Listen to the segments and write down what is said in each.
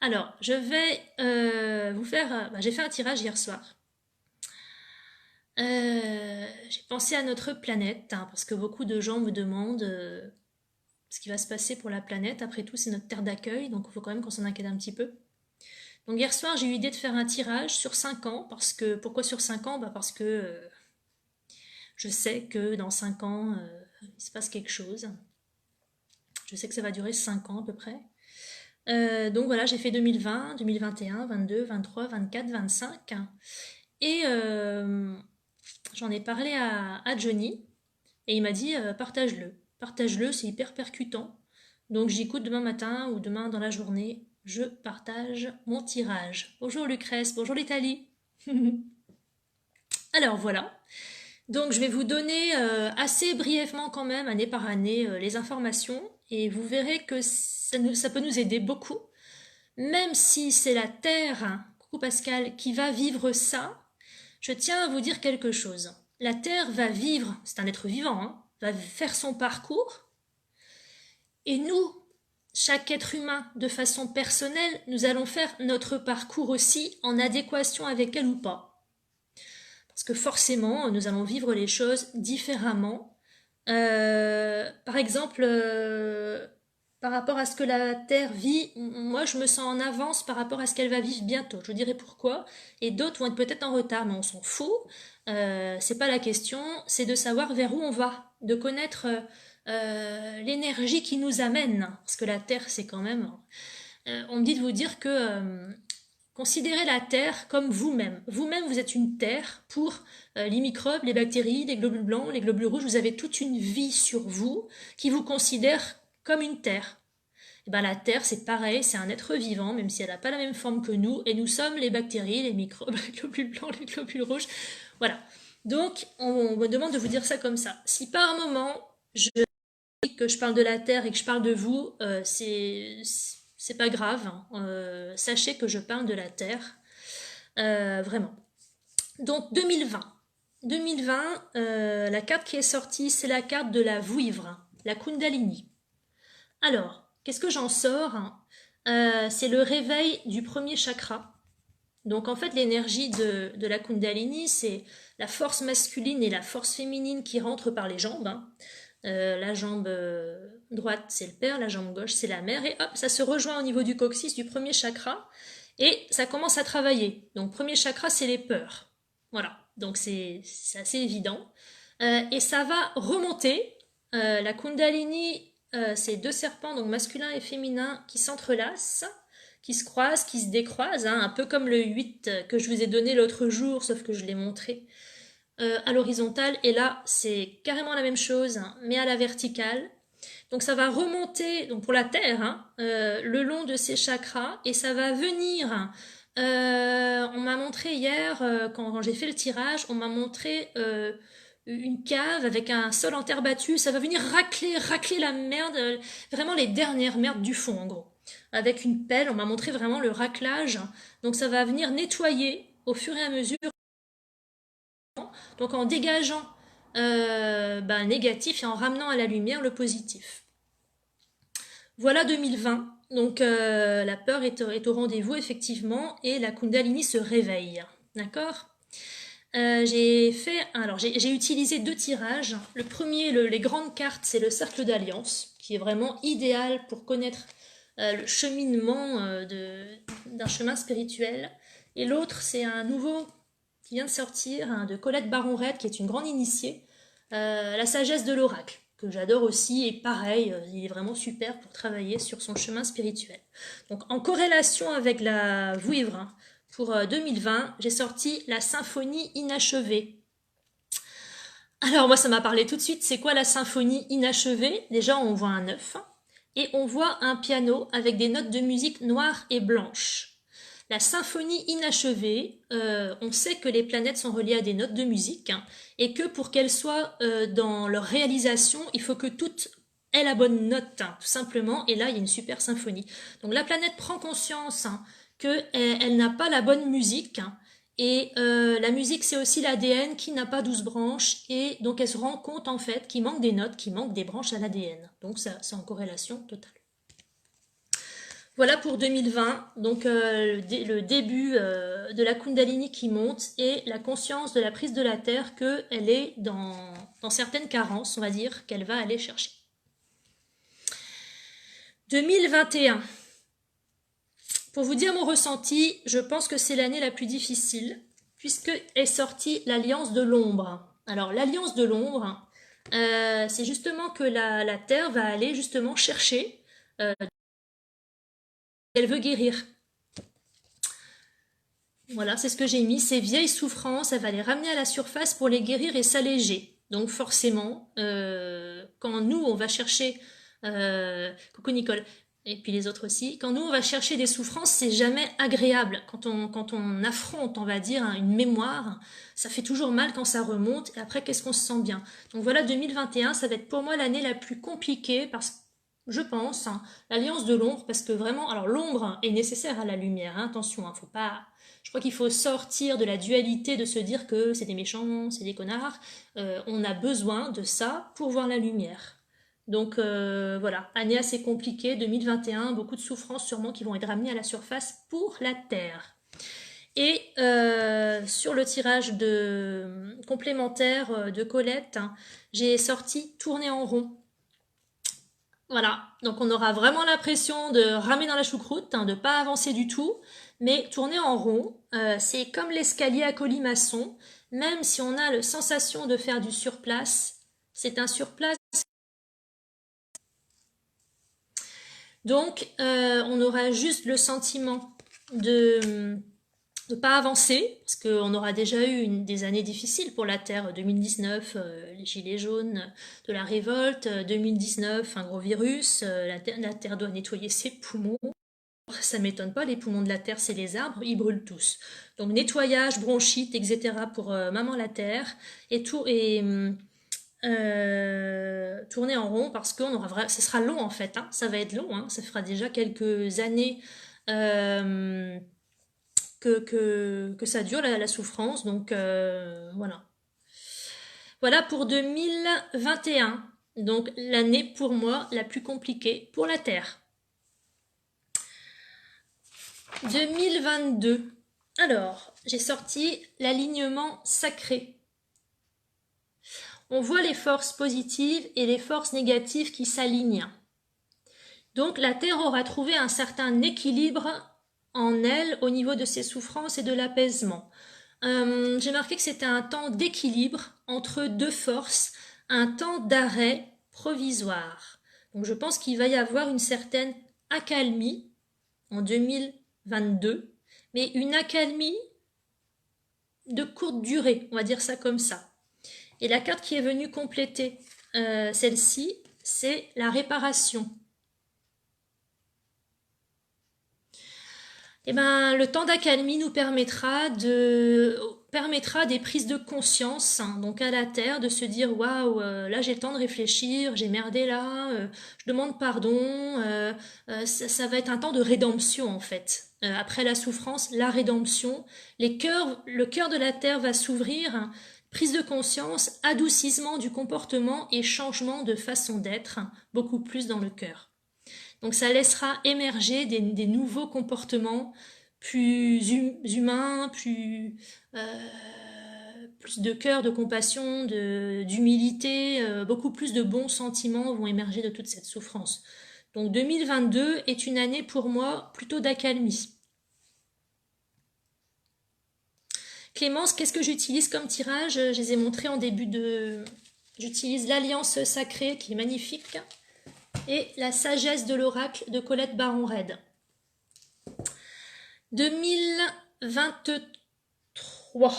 Alors, je vais vous faire... j'ai fait un tirage hier soir. J'ai pensé à notre planète, hein, parce que beaucoup de gens me demandent ce qui va se passer pour la planète. Après tout, c'est notre terre d'accueil, donc il faut quand même qu'on s'en inquiète un petit peu. Donc hier soir, j'ai eu l'idée de faire un tirage sur 5 ans, parce que... Pourquoi sur 5 ans? Parce que je sais que dans 5 ans, il se passe quelque chose. Je sais que ça va durer 5 ans à peu près. Donc voilà, j'ai fait 2020, 2021, 22, 23, 24, 25. Et j'en ai parlé à Johnny et il m'a dit partage-le. Partage-le, c'est hyper percutant. Donc j'écoute demain matin ou demain dans la journée, je partage mon tirage. Bonjour Lucrèce, bonjour l'Italie. Alors voilà. Donc je vais vous donner assez brièvement quand même, année par année, les informations et vous verrez que ça peut nous aider beaucoup. Même si c'est la Terre, hein, coucou Pascal, qui va vivre ça, je tiens à vous dire quelque chose. La Terre va vivre, c'est un être vivant, hein, va faire son parcours, et nous, chaque être humain, de façon personnelle, nous allons faire notre parcours aussi en adéquation avec elle ou pas. Parce que forcément, nous allons vivre les choses différemment. Par exemple, par rapport à ce que la Terre vit, moi je me sens en avance par rapport à ce qu'elle va vivre bientôt. Je vous dirai pourquoi. Et d'autres vont être peut-être en retard, mais on s'en fout. C'est pas la question, c'est de savoir vers où on va, de connaître l'énergie qui nous amène. Parce que la Terre, c'est quand même... on me dit de vous dire que considérez la Terre comme vous-même. Vous-même, vous êtes une Terre pour les microbes, les bactéries, les globules blancs, les globules rouges. Vous avez toute une vie sur vous qui vous considère comme une Terre. Et ben, la Terre, c'est pareil, c'est un être vivant, même si elle n'a pas la même forme que nous, et nous sommes les bactéries, les microbes, les globules blancs, les globules rouges. Voilà. Donc, on me demande de vous dire ça comme ça. Si par un moment, je dis que je parle de la Terre et que je parle de vous, c'est pas grave, hein. Sachez que je parle de la Terre, vraiment. Donc 2020. 2020, la carte qui est sortie, c'est la carte de la vouivre, la Kundalini. Alors, qu'est-ce que j'en sors? C'est le réveil du premier chakra. Donc en fait, l'énergie de la Kundalini, c'est la force masculine et la force féminine qui rentrent par les jambes, hein. La jambe droite, c'est le père, la jambe gauche, c'est la mère, et hop, ça se rejoint au niveau du coccyx, du premier chakra, et ça commence à travailler. Donc, premier chakra, c'est les peurs. Voilà, donc c'est assez évident. Et ça va remonter. La Kundalini, c'est deux serpents, donc masculin et féminin, qui s'entrelacent, qui se croisent, qui se décroisent, hein, un peu comme le 8 que je vous ai donné l'autre jour, sauf que je l'ai montré à l'horizontale, et là c'est carrément la même chose, hein, mais à la verticale. Donc ça va remonter, donc pour la Terre, hein, le long de ces chakras, et ça va venir. On m'a montré hier, quand j'ai fait le tirage, on m'a montré une cave avec un sol en terre battue. Ça va venir racler la merde, vraiment les dernières merdes du fond en gros. Avec une pelle, on m'a montré vraiment le raclage. Donc ça va venir nettoyer au fur et à mesure, donc en dégageant le négatif et en ramenant à la lumière le positif. Voilà 2020. Donc la peur est au rendez-vous effectivement et la Kundalini se réveille. D'accord. J'ai utilisé deux tirages. Le premier, les grandes cartes, c'est le cercle d'alliance, qui est vraiment idéal pour connaître le cheminement d'un chemin spirituel. Et l'autre, c'est un nouveau qui vient de sortir, hein, de Colette Baron-Red, qui est une grande initiée, la sagesse de l'oracle, que j'adore aussi, et pareil, il est vraiment super pour travailler sur son chemin spirituel. Donc en corrélation avec la vouivre, hein, pour 2020, j'ai sorti la symphonie inachevée. Alors moi ça m'a parlé tout de suite, c'est quoi la symphonie inachevée? Déjà on voit un œuf, et on voit un piano avec des notes de musique noires et blanches. La symphonie inachevée, on sait que les planètes sont reliées à des notes de musique, hein, et que pour qu'elles soient dans leur réalisation, il faut que toutes aient la bonne note, hein, tout simplement, et là il y a une super symphonie. Donc la planète prend conscience, hein, qu'elle n'a pas la bonne musique, hein, et la musique c'est aussi l'ADN qui n'a pas 12 branches, et donc elle se rend compte en fait qu'il manque des notes, qu'il manque des branches à l'ADN. Donc ça, c'est en corrélation totale. Voilà pour 2020, donc le début de la Kundalini qui monte et la conscience de la prise de la Terre qu'elle est dans certaines carences, on va dire, qu'elle va aller chercher. 2021. Pour vous dire mon ressenti, je pense que c'est l'année la plus difficile, puisque est sortie l'Alliance de l'ombre. Alors l'Alliance de l'ombre, c'est justement que la Terre va aller justement chercher elle veut guérir. Voilà, c'est ce que j'ai mis. Ces vieilles souffrances, elle va les ramener à la surface pour les guérir et s'alléger. Donc forcément, quand nous, on va chercher... coucou Nicole, et puis les autres aussi. Quand nous, on va chercher des souffrances, c'est jamais agréable. Quand on affronte, on va dire, hein, une mémoire, ça fait toujours mal quand ça remonte. Et après, qu'est-ce qu'on se sent bien? Donc voilà, 2021, ça va être pour moi l'année la plus compliquée parce que je pense, hein, l'alliance de l'ombre, parce que vraiment, alors l'ombre est nécessaire à la lumière, hein, attention, faut pas, je crois qu'il faut sortir de la dualité de se dire que c'est des méchants, c'est des connards, on a besoin de ça pour voir la lumière. Donc voilà, année assez compliquée, 2021, beaucoup de souffrances sûrement qui vont être ramenées à la surface pour la Terre. Et sur le tirage de complémentaire de Colette, hein, j'ai sorti Tourner en rond. Voilà, donc on aura vraiment l'impression de ramer dans la choucroute, hein, de pas avancer du tout, mais tourner en rond, c'est comme l'escalier à colimaçon, même si on a la sensation de faire du surplace, c'est un surplace. Donc on aura juste le sentiment de ne pas avancer, parce qu'on aura déjà eu des années difficiles pour la Terre, 2019, les gilets jaunes, de la révolte, 2019, un gros virus, la Terre doit nettoyer ses poumons. Ça m'étonne pas, les poumons de la Terre, c'est les arbres, ils brûlent tous. Donc nettoyage, bronchite, etc. pour maman la Terre, et tout, et tourner en rond, parce que ça sera long en fait, hein, ça va être long, hein, ça fera déjà quelques années... que ça dure la souffrance. Donc voilà. Voilà pour 2021. Donc l'année pour moi la plus compliquée pour la Terre. 2022. Alors, j'ai sorti l'alignement sacré. On voit les forces positives et les forces négatives qui s'alignent. Donc la Terre aura trouvé un certain équilibre en elle au niveau de ses souffrances et de l'apaisement. J'ai marqué que c'était un temps d'équilibre entre deux forces, un temps d'arrêt provisoire. Donc je pense qu'il va y avoir une certaine accalmie en 2022, mais une accalmie de courte durée, on va dire ça comme ça. Et la carte qui est venue compléter celle-ci, c'est la réparation. Eh ben, le temps d'accalmie nous permettra des prises de conscience, hein, donc à la Terre, de se dire waouh, là j'ai le temps de réfléchir, j'ai merdé là, je demande pardon, ça va être un temps de rédemption en fait. Après la souffrance, la rédemption, le cœur de la Terre va s'ouvrir, hein, prise de conscience, adoucissement du comportement et changement de façon d'être, hein, beaucoup plus dans le cœur. Donc ça laissera émerger des nouveaux comportements plus humains, plus de cœur, de compassion, d'humilité, beaucoup plus de bons sentiments vont émerger de toute cette souffrance. Donc 2022 est une année pour moi plutôt d'accalmie. Clémence, qu'est-ce que j'utilise comme tirage? Je les ai montrés en début de... J'utilise l'Alliance Sacrée qui est magnifique et la sagesse de l'oracle de Colette Baron-Red. 2023,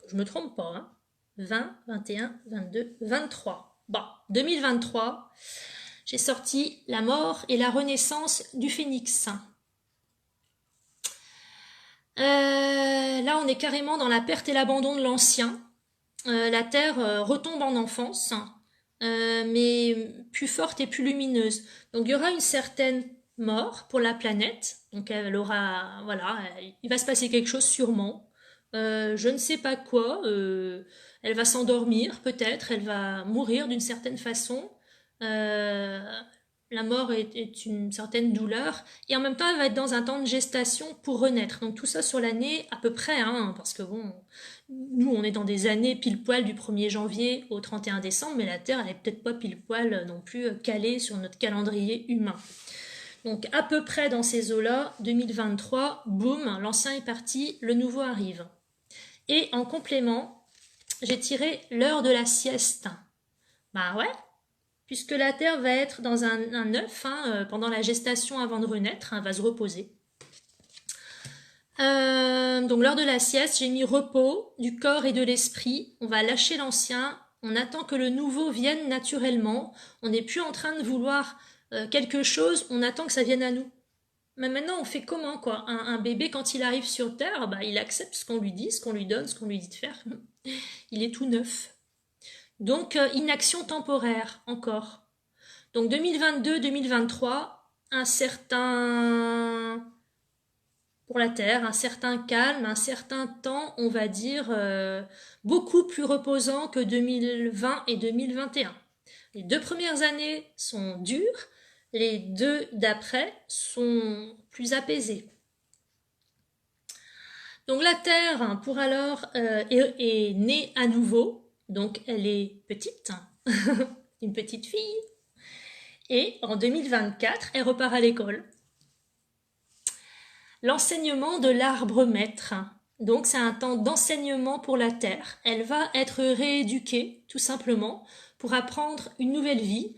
je me trompe pas, hein, 20, 21, 22, 23. Bon, 2023, j'ai sorti la mort et la renaissance du phénix. Là, on est carrément dans la perte et l'abandon de l'ancien. La Terre retombe en enfance, mais plus forte et plus lumineuse. Donc il y aura une certaine mort pour la planète. Donc elle aura, voilà, il va se passer quelque chose sûrement. Je ne sais pas quoi. Elle va s'endormir peut-être, elle va mourir d'une certaine façon. la mort est une certaine douleur, et en même temps elle va être dans un temps de gestation pour renaître. Donc tout ça sur l'année à peu près, hein, parce que bon, nous on est dans des années pile poil du 1er janvier au 31 décembre, mais la Terre elle est peut-être pas pile poil non plus calée sur notre calendrier humain. Donc à peu près dans ces eaux-là, 2023, boum, l'ancien est parti, le nouveau arrive. Et en complément, j'ai tiré l'heure de la sieste. Bah ouais, puisque la Terre va être dans un œuf pendant la gestation avant de renaître, va se reposer. Donc l'heure de la sieste, j'ai mis repos du corps et de l'esprit. On va lâcher l'ancien, on attend que le nouveau vienne naturellement. On n'est plus en train de vouloir quelque chose, on attend que ça vienne à nous. Mais maintenant, on fait comment, quoi? Un bébé, quand il arrive sur Terre, bah, il accepte ce qu'on lui dit, ce qu'on lui donne, ce qu'on lui dit de faire. Il est tout neuf. Donc, inaction temporaire, encore. Donc, 2022-2023, un certain... pour la Terre, un certain calme, un certain temps, on va dire, beaucoup plus reposant que 2020 et 2021. Les 2 premières années sont dures, les 2 d'après sont plus apaisées. Donc la Terre, pour alors, est née à nouveau, donc elle est petite, une petite fille, et en 2024, elle repart à l'école. L'enseignement de l'arbre maître. Donc c'est un temps d'enseignement pour la Terre. Elle va être rééduquée, tout simplement, pour apprendre une nouvelle vie,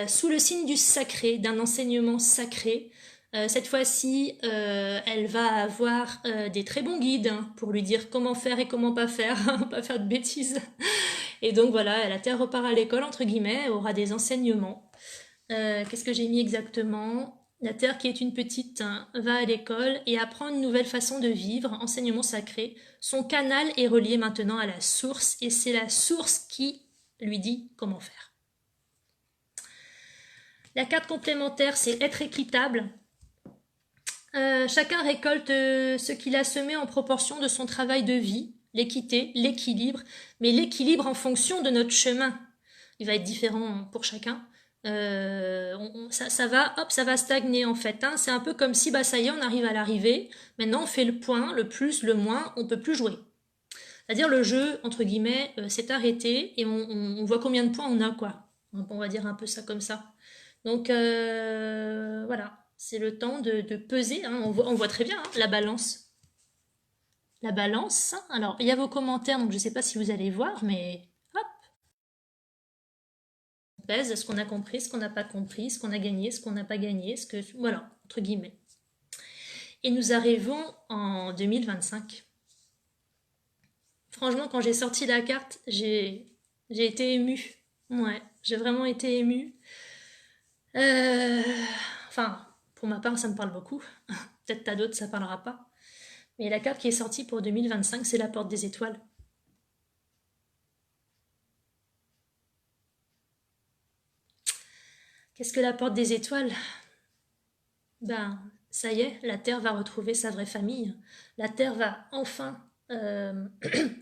sous le signe du sacré, d'un enseignement sacré. Cette fois-ci, elle va avoir des très bons guides pour lui dire comment faire et comment pas faire, pas faire de bêtises. Et donc voilà, la Terre repart à l'école, entre guillemets, elle aura des enseignements. Qu'est-ce que j'ai mis exactement ? La Terre, qui est une petite, va à l'école et apprend une nouvelle façon de vivre, enseignement sacré. Son canal est relié maintenant à la source et c'est la source qui lui dit comment faire. La carte complémentaire, c'est être équitable. Chacun récolte ce qu'il a semé en proportion de son travail de vie, l'équité, l'équilibre, mais l'équilibre en fonction de notre chemin. Il va être différent pour chacun. Ça va stagner en fait. C'est un peu comme si, bah ça y est, on arrive à l'arrivée. Maintenant, on fait le point, le plus, le moins, on peut plus jouer. C'est-à-dire le jeu, entre guillemets, s'est arrêté et on voit combien de points on a, quoi. On va dire un peu ça comme ça. Donc voilà, c'est le temps de peser. On voit très bien la balance. La balance. Alors, il y a vos commentaires, donc je ne sais pas si vous allez voir, mais hop. On pèse ce qu'on a compris, ce qu'on n'a pas compris, ce qu'on a gagné, ce qu'on n'a pas gagné, voilà, entre guillemets. Et nous arrivons en 2025. Franchement, quand j'ai sorti la carte, j'ai été émue. Ouais, j'ai vraiment été émue. Enfin, pour ma part, ça me parle beaucoup. Peut-être à d'autres, ça parlera pas. Mais la carte qui est sortie pour 2025, c'est la porte des étoiles. Qu'est-ce que la porte des étoiles? Ben, ça y est, la Terre va retrouver sa vraie famille. La Terre va enfin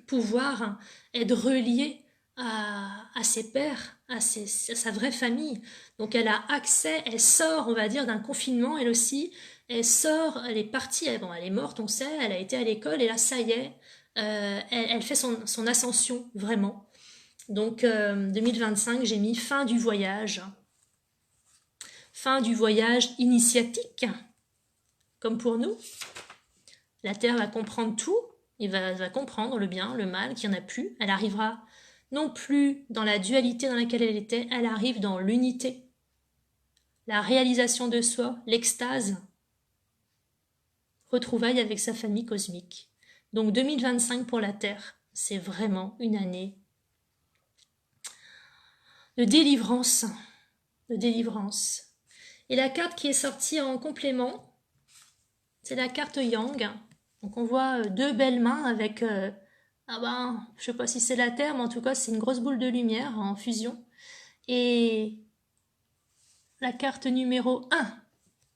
pouvoir être reliée à ses pères, à sa vraie famille. Donc elle a accès, elle sort, on va dire, d'un confinement, elle aussi. Elle sort, elle est partie, elle est morte, on sait, elle a été à l'école, et là, ça y est, elle fait son ascension, vraiment. Donc 2025, j'ai mis fin du voyage. Fin du voyage initiatique, comme pour nous. La Terre va comprendre tout, et va comprendre le bien, le mal, qu'il n'y en a plus. Elle arrivera non plus dans la dualité dans laquelle elle était, elle arrive dans l'unité. La réalisation de soi, l'extase, retrouvaille avec sa famille cosmique. Donc 2025 pour la Terre, c'est vraiment une année de délivrance. De délivrance. Et la carte qui est sortie en complément, c'est la carte Yang. Donc on voit 2 belles mains avec, je sais pas si c'est la Terre, mais en tout cas c'est une grosse boule de lumière en fusion. Et la carte numéro 1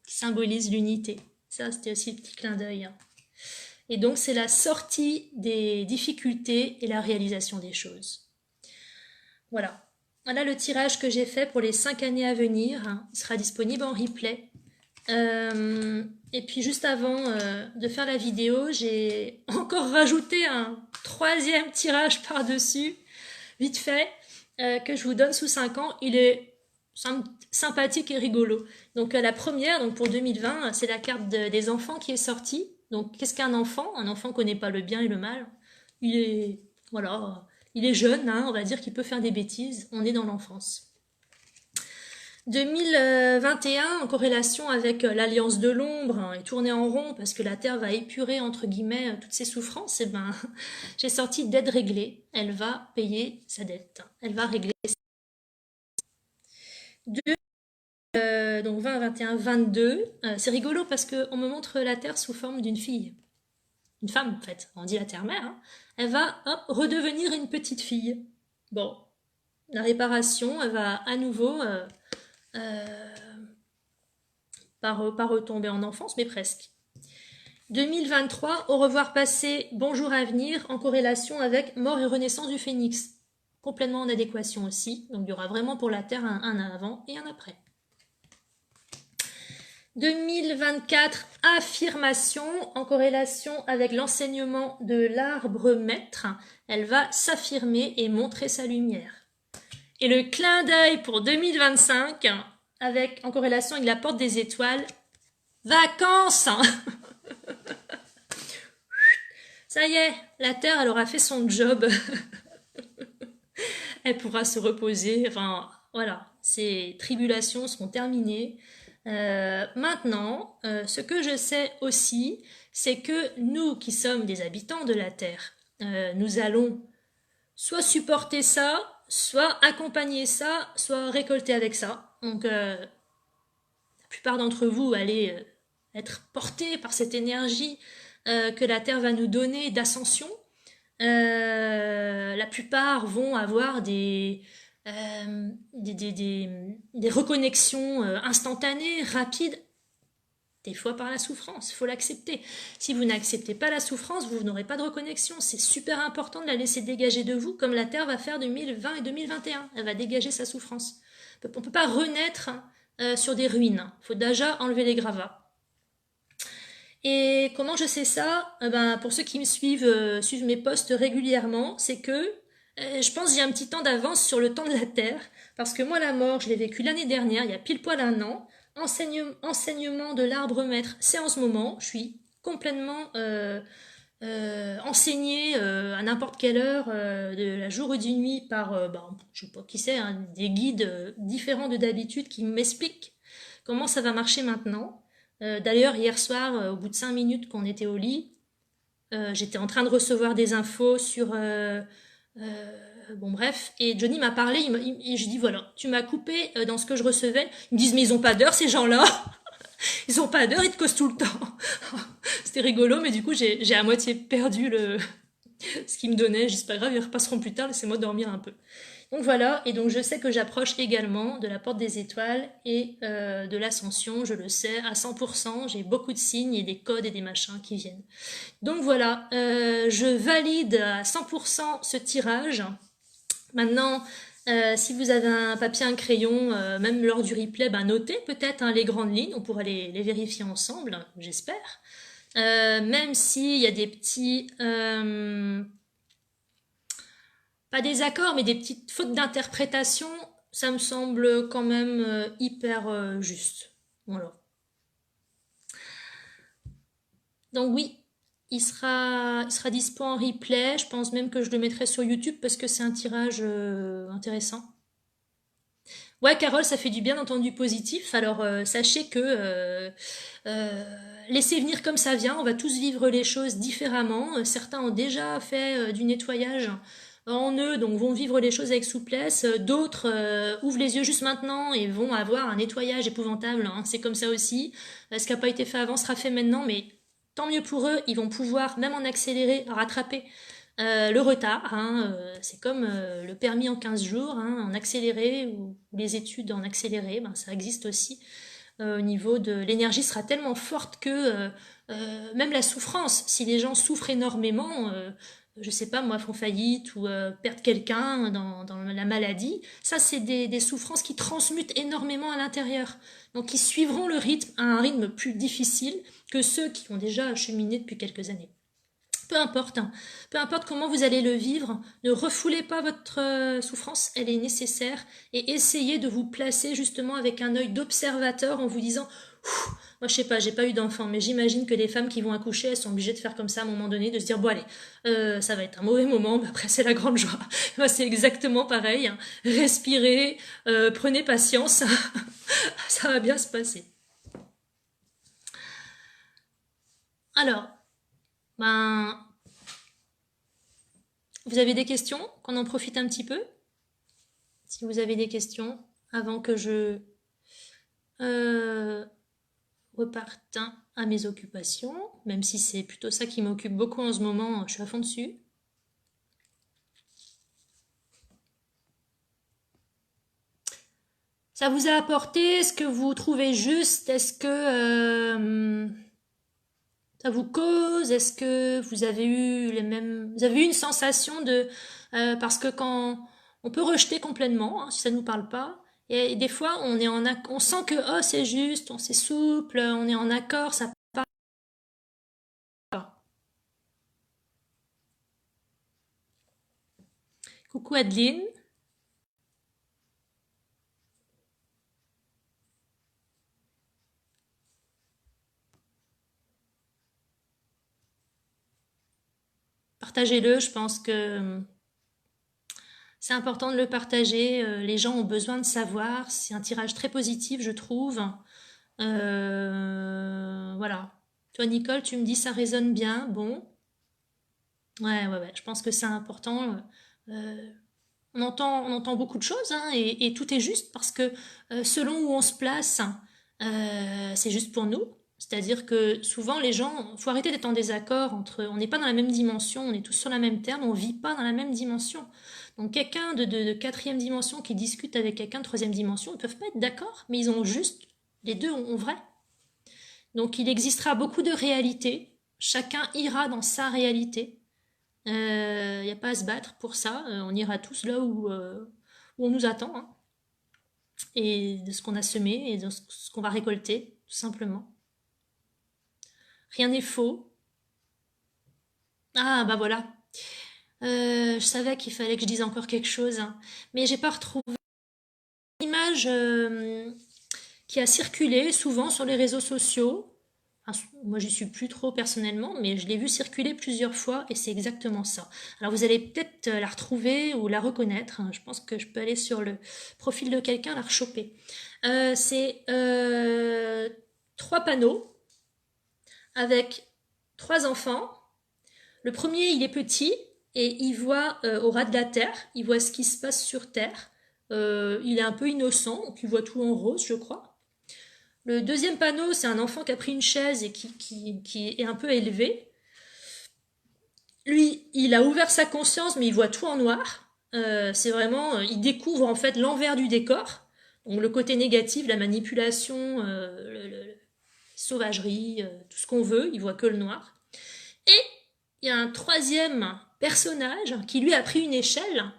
qui symbolise l'unité. Ça, c'était aussi le petit clin d'œil. Et donc c'est la sortie des difficultés et la réalisation des choses. Voilà. Voilà le tirage que j'ai fait pour les 5 années à venir, hein. Il sera disponible en replay. Et puis juste avant de faire la vidéo, j'ai encore rajouté un 3e tirage par-dessus, vite fait, que je vous donne sous 5 ans. Il est sympathique et rigolo. Donc la première, donc pour 2020, c'est la carte des enfants qui est sortie. Donc qu'est-ce qu'un enfant? Un enfant connaît pas le bien et le mal. Il est, voilà, il est jeune, hein, on va dire qu'il peut faire des bêtises. On est dans l'enfance. 2021, en corrélation avec l'alliance de l'ombre, hein, et tourné en rond parce que la Terre va épurer, entre guillemets, toutes ses souffrances, et ben, j'ai sorti dette réglée. Elle va payer sa dette. Elle va régler. Donc 20, 21, 22. C'est rigolo parce qu'on me montre la Terre sous forme d'une fille. Une femme, en fait. On dit la Terre-mère. Hein. Elle va redevenir une petite fille. Bon, la réparation, elle va à nouveau... pas retomber en enfance, mais presque. 2023, au revoir passé, bonjour avenir, en corrélation avec mort et renaissance du phénix. Complètement en adéquation aussi, donc il y aura vraiment pour la Terre un avant et un après. 2024, affirmation, en corrélation avec l'enseignement de l'arbre maître. Elle va s'affirmer et montrer sa lumière. Et le clin d'œil pour 2025, en corrélation avec la porte des étoiles, vacances. Ça y est, la Terre, elle aura fait son job. Elle pourra se reposer. Enfin, voilà, ces tribulations seront terminées. Maintenant, ce que je sais aussi, c'est que nous qui sommes des habitants de la Terre, nous allons soit supporter ça, soit accompagner ça, soit récolter avec ça. Donc, la plupart d'entre vous allez être portés par cette énergie que la Terre va nous donner d'ascension. La plupart vont avoir des reconnexions instantanées, rapides, des fois par la souffrance, il faut l'accepter. Si vous n'acceptez pas la souffrance, vous n'aurez pas de reconnexion. C'est super important de la laisser dégager de vous, comme la Terre va faire 2020 et 2021. Elle va dégager sa souffrance. On ne peut pas renaître sur des ruines. Il faut déjà enlever les gravats. Et comment je sais ça? Pour ceux qui me suivent, suivent mes posts régulièrement, c'est que je pense que j'ai un petit temps d'avance sur le temps de la Terre, parce que moi la mort, je l'ai vécu l'année dernière, il y a pile poil un an. Enseignement de l'arbre maître, c'est en ce moment. Je suis complètement enseignée à n'importe quelle heure de la jour ou du nuit par, je sais pas qui c'est, hein, des guides différents de d'habitude qui m'expliquent comment ça va marcher maintenant. D'ailleurs, hier soir, au bout de 5 minutes qu'on était au lit, j'étais en train de recevoir des infos sur... bon bref, et Johnny m'a parlé, et je dis voilà, tu m'as coupé dans ce que je recevais. Ils me disent mais ils ont pas d'heure ces gens-là. Ils ont pas d'heure, ils te causent tout le temps. C'était rigolo, mais du coup j'ai à moitié perdu ce qu'ils me donnaient. Je dis c'est pas grave, ils repasseront plus tard, laissez-moi dormir un peu. Donc voilà, et donc je sais que j'approche également de la porte des étoiles et de l'ascension, je le sais à 100%, j'ai beaucoup de signes et des codes et des machins qui viennent. Donc voilà, je valide à 100% ce tirage. Maintenant, si vous avez un papier, un crayon, même lors du replay, notez peut-être hein, les grandes lignes, on pourra les vérifier ensemble, j'espère. Même s'il y a des petits... pas des accords, mais des petites fautes d'interprétation, ça me semble quand même hyper juste. Voilà. Donc oui, il sera dispo en replay. Je pense même que je le mettrai sur YouTube parce que c'est un tirage intéressant. Ouais, Carole, ça fait du bien d'entendre du positif. Alors, sachez que laissez venir comme ça vient. On va tous vivre les choses différemment. Certains ont déjà fait du nettoyage en eux, donc vont vivre les choses avec souplesse. D'autres ouvrent les yeux juste maintenant et vont avoir un nettoyage épouvantable. Hein. C'est comme ça aussi. Ce qui n'a pas été fait avant sera fait maintenant, mais tant mieux pour eux. Ils vont pouvoir, même en accéléré, rattraper le retard. Hein. C'est comme le permis en 15 jours, hein, en accéléré, ou les études en accéléré, ça existe aussi. Au niveau de l'énergie sera tellement forte que même la souffrance, si les gens souffrent énormément, je sais pas moi, font faillite ou perdent quelqu'un dans la maladie. Ça, c'est des souffrances qui transmutent énormément à l'intérieur. Donc, ils suivront le rythme à un rythme plus difficile que ceux qui ont déjà cheminé depuis quelques années. Peu importe, hein. Peu importe comment vous allez le vivre, ne refoulez pas votre souffrance, elle est nécessaire, et essayez de vous placer justement avec un œil d'observateur en vous disant, moi je sais pas, j'ai pas eu d'enfant, mais j'imagine que les femmes qui vont accoucher, elles sont obligées de faire comme ça à un moment donné, de se dire, bon allez, ça va être un mauvais moment, mais après c'est la grande joie. Moi c'est exactement pareil, hein. Respirez, prenez patience, ça va bien se passer. Alors, ben, vous avez des questions? Qu'on en profite un petit peu? Si vous avez des questions, avant que je euh, reparte à mes occupations, même si c'est plutôt ça qui m'occupe beaucoup en ce moment, je suis à fond dessus. Ça vous a apporté? Est-ce que vous trouvez juste? Est-ce que ça vous cause? Est-ce que vous avez eu les mêmes... Vous avez eu une sensation de... parce que quand... On peut rejeter complètement, hein, si ça ne nous parle pas. Et des fois, on sent que oh, c'est juste, c'est souple, on est en accord, ça part pas. Coucou Adeline. Partagez-le, je pense que c'est important de le partager. Les gens ont besoin de savoir. C'est un tirage très positif, je trouve. Voilà. Toi, Nicole, tu me dis ça résonne bien. Bon. Ouais, ouais, ouais. Je pense que c'est important. Euh, on entend beaucoup de choses, hein, et tout est juste parce que selon où on se place, c'est juste pour nous. C'est-à-dire que souvent les gens, faut arrêter d'être en désaccord entre, on n'est pas dans la même dimension, on est tous sur la même terre, mais on vit pas dans la même dimension. Donc quelqu'un de quatrième dimension qui discute avec quelqu'un de troisième dimension, ils peuvent pas être d'accord, mais ils ont juste, les deux ont vrai. Donc il existera beaucoup de réalités, chacun ira dans sa réalité. Il n'y a pas à se battre pour ça. On ira tous là où on nous attend, hein, et de ce qu'on a semé et de ce qu'on va récolter, tout simplement. Rien n'est faux. Ah, bah voilà. Je savais qu'il fallait que je dise encore quelque chose, hein, mais j'ai pas retrouvé l'image qui a circulé souvent sur les réseaux sociaux. Enfin, moi, j'y suis plus trop personnellement, mais je l'ai vu circuler plusieurs fois et c'est exactement ça. Alors, vous allez peut-être la retrouver ou la reconnaître, hein. Je pense que je peux aller sur le profil de quelqu'un, la rechoper. C'est trois panneaux avec trois enfants. Le premier, il est petit et il voit au ras de la terre, il voit ce qui se passe sur terre. Il est un peu innocent, donc il voit tout en rose, je crois. Le deuxième panneau, c'est un enfant qui a pris une chaise et qui est un peu élevé. Lui, il a ouvert sa conscience, mais il voit tout en noir. C'est vraiment, il découvre en fait l'envers du décor. Donc le côté négatif, la manipulation, sauvagerie, tout ce qu'on veut, il voit que le noir. Et il y a un troisième personnage qui lui a pris une échelle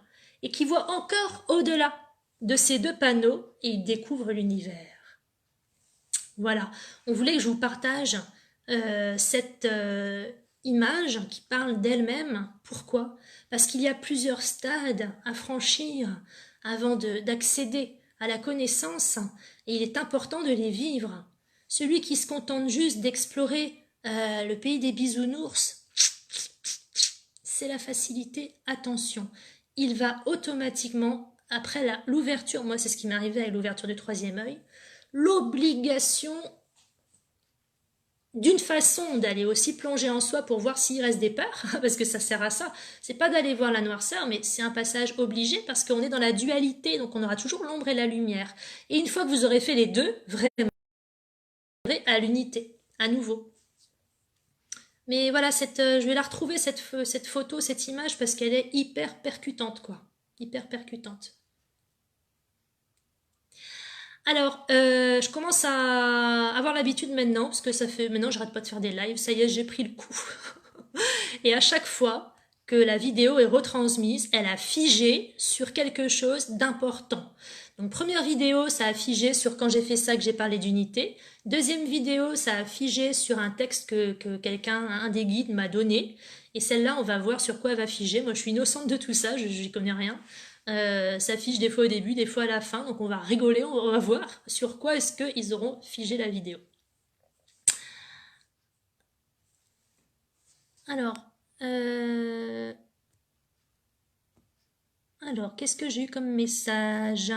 et qui voit encore au-delà de ces deux panneaux et il découvre l'univers. Voilà, on voulait que je vous partage cette image qui parle d'elle-même. Pourquoi? Parce qu'il y a plusieurs stades à franchir avant d'accéder à la connaissance et il est important de les vivre. Celui qui se contente juste d'explorer le pays des bisounours, c'est la facilité. Attention, il va automatiquement, après l'ouverture, moi c'est ce qui m'est arrivé avec l'ouverture du troisième œil, l'obligation d'une façon d'aller aussi plonger en soi pour voir s'il reste des peurs, parce que ça sert à ça. C'est pas d'aller voir la noirceur, mais c'est un passage obligé parce qu'on est dans la dualité, donc on aura toujours l'ombre et la lumière. Et une fois que vous aurez fait les deux, vraiment, à l'unité, à nouveau. Mais voilà, je vais la retrouver cette photo, cette image, parce qu'elle est hyper percutante, quoi. Hyper percutante. Alors, je commence à avoir l'habitude maintenant, parce que ça fait maintenant, j'arrête pas de faire des lives. Ça y est, j'ai pris le coup. Et à chaque fois, que la vidéo est retransmise, elle a figé sur quelque chose d'important. Donc première vidéo, ça a figé sur quand j'ai fait ça que j'ai parlé d'unité. Deuxième vidéo, ça a figé sur un texte que quelqu'un, un des guides m'a donné. Et celle-là, on va voir sur quoi elle va figer. Moi, je suis innocente de tout ça, je n'y connais rien. Ça fiche des fois au début, des fois à la fin. Donc on va rigoler, on va voir sur quoi est-ce qu'ils auront figé la vidéo. Alors, qu'est-ce que j'ai eu comme message?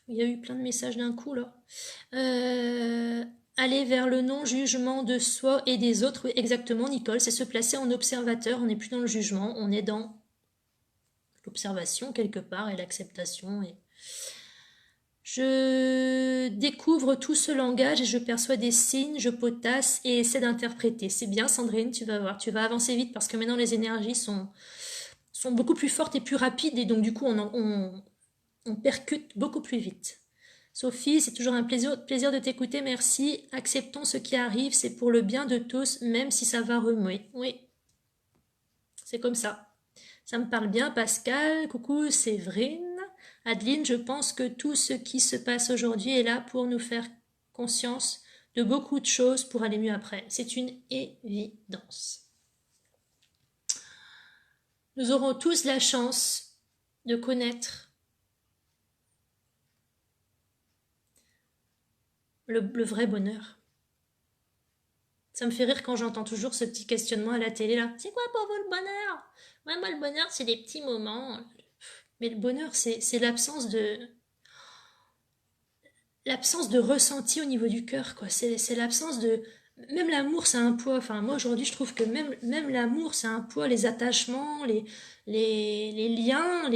Il y a eu plein de messages d'un coup là. Aller vers le non-jugement de soi et des autres, oui, exactement, Nicole, c'est se placer en observateur, on n'est plus dans le jugement, on est dans l'observation quelque part et l'acceptation. Je découvre tout ce langage et je perçois des signes, je potasse et essaie d'interpréter. C'est bien Sandrine, tu vas voir, tu vas avancer vite parce que maintenant les énergies sont beaucoup plus fortes et plus rapides et donc du coup on percute beaucoup plus vite. Sophie, c'est toujours un plaisir de t'écouter, merci. Acceptons ce qui arrive, c'est pour le bien de tous, même si ça va remuer. Oui, c'est comme ça. Ça me parle bien, Pascal. Coucou, Séverine. Adeline, je pense que tout ce qui se passe aujourd'hui est là pour nous faire conscience de beaucoup de choses pour aller mieux après. C'est une évidence. Nous aurons tous la chance de connaître le vrai bonheur. Ça me fait rire quand j'entends toujours ce petit questionnement à la télé là. C'est quoi pour vous le bonheur? Moi, le bonheur, c'est des petits moments. Mais le bonheur, c'est l'absence de ressenti au niveau du cœur, quoi. C'est l'absence de... Même l'amour, c'est un poids. Enfin, moi, aujourd'hui, je trouve que même l'amour, c'est un poids. Les attachements, les liens,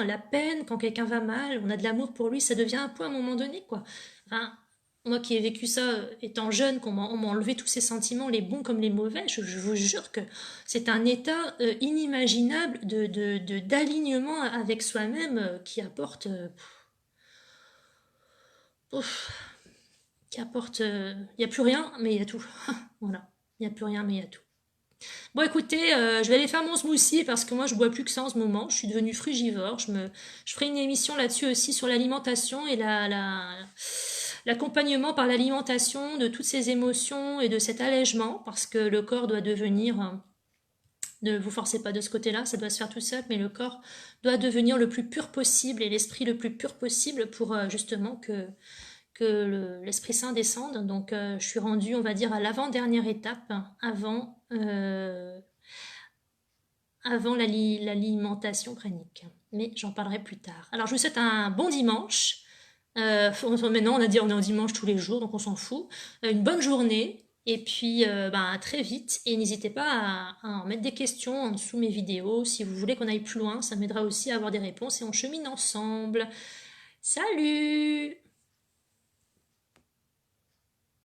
la peine, quand quelqu'un va mal, on a de l'amour pour lui, ça devient un poids à un moment donné, quoi. Enfin, moi qui ai vécu ça étant jeune, on m'a enlevé tous ces sentiments, les bons comme les mauvais, je vous jure que c'est un état inimaginable d'alignement avec soi-même qui apporte... il n'y a plus rien, mais il y a tout. Voilà, il n'y a plus rien, mais il y a tout. Bon, écoutez, je vais aller faire mon smoothie parce que moi, je bois plus que ça en ce moment. Je suis devenue frugivore. Je ferai une émission là-dessus aussi sur l'alimentation et l'accompagnement par l'alimentation de toutes ces émotions et de cet allègement parce que le corps doit devenir... Ne vous forcez pas de ce côté-là, ça doit se faire tout seul, mais le corps doit devenir le plus pur possible et l'esprit le plus pur possible pour justement que l'Esprit Saint descende. Donc je suis rendue, on va dire, à l'avant-dernière étape, avant l'alimentation pranique. Mais j'en parlerai plus tard. Alors je vous souhaite un bon dimanche. Maintenant on est en dimanche tous les jours, donc on s'en fout. Une bonne journée. Et puis à très vite. Et n'hésitez pas à en mettre des questions en dessous mes vidéos. Si vous voulez qu'on aille plus loin, ça m'aidera aussi à avoir des réponses et on chemine ensemble. Salut!